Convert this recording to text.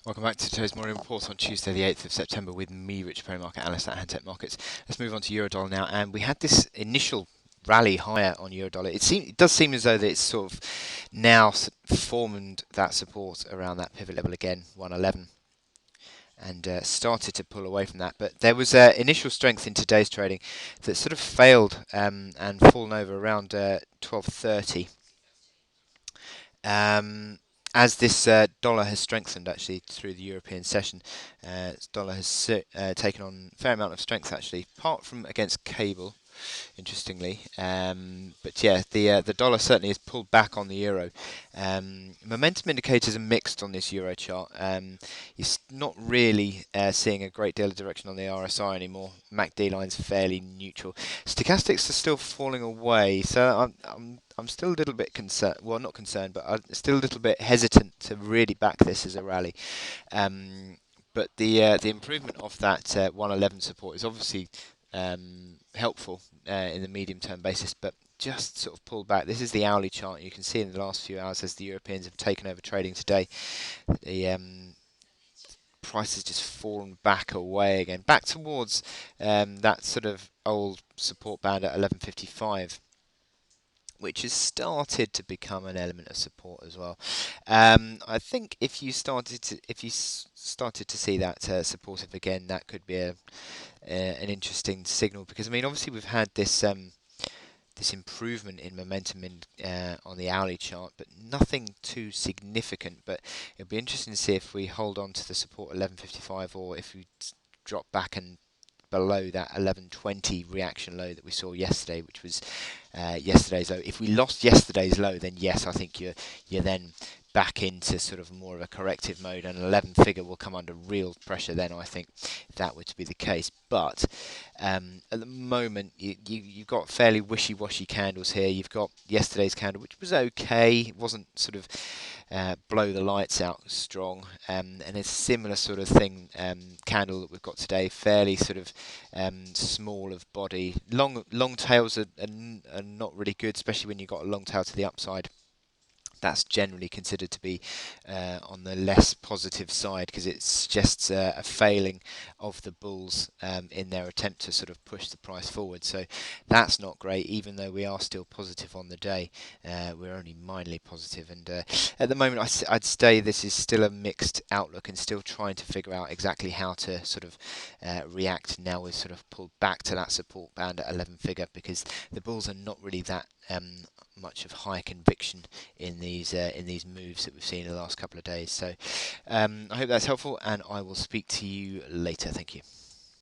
Welcome back to today's morning report on Tuesday, the 8th of September, with me, Rich Perry, market analyst at Hantec Markets. Let's move on to Eurodollar now, and we had this initial rally higher on Eurodollar. It does seem as though that it's sort of now formed that support around that pivot level again, 111, and started to pull away from that. But there was initial strength in today's trading that sort of failed and fallen over around 12.30. Um, as this dollar has strengthened actually through the European session, dollar has taken on a fair amount of strength actually, apart from against cable, interestingly. But yeah, the dollar certainly has pulled back on the euro. Momentum indicators are mixed on this euro chart. You're not really seeing a great deal of direction on the RSI anymore. MACD line's fairly neutral. Stochastics are still falling away, so I'm still a little bit concerned. Well, not concerned, but I'm still a little bit hesitant to really back this as a rally. But the improvement of that 111 support is obviously helpful in the medium term basis, but just sort of pulled back. This is the hourly chart. You can see in the last few hours as the Europeans have taken over trading today, the price has just fallen back away again, back towards that sort of old support band at 11.55. Which has started to become an element of support as well. I think if you started to see that supportive again, that could be an interesting signal, because I mean obviously we've had this improvement in momentum on the hourly chart, but nothing too significant. But it'll be interesting to see if we hold on to the support 11.55, or if we drop back and below that 11.20 reaction low that we saw yesterday, which was yesterday's low. If we lost yesterday's low, then yes, I think you're then back into sort of more of a corrective mode, and an 11 figure will come under real pressure then, I think, if that were to be the case. But at the moment, you've got fairly wishy-washy candles here. You've got yesterday's candle, which was okay. It wasn't sort of blow the lights out strong, and it's a similar sort of thing, candle that we've got today, fairly sort of small of body. Long tails are not really good, especially when you've got a long tail to the upside. That's generally considered to be on the less positive side, because it suggests a failing of the bulls in their attempt to sort of push the price forward. So that's not great, even though we are still positive on the day. We're only mildly positive, and at the moment I'd say this is still a mixed outlook, and still trying to figure out exactly how to sort of react now we've sort of pulled back to that support band at 11 figure, because the bulls are not really that much of high conviction in these moves that we've seen in the last couple of days. So I hope that's helpful, and I will speak to you later. Thank you.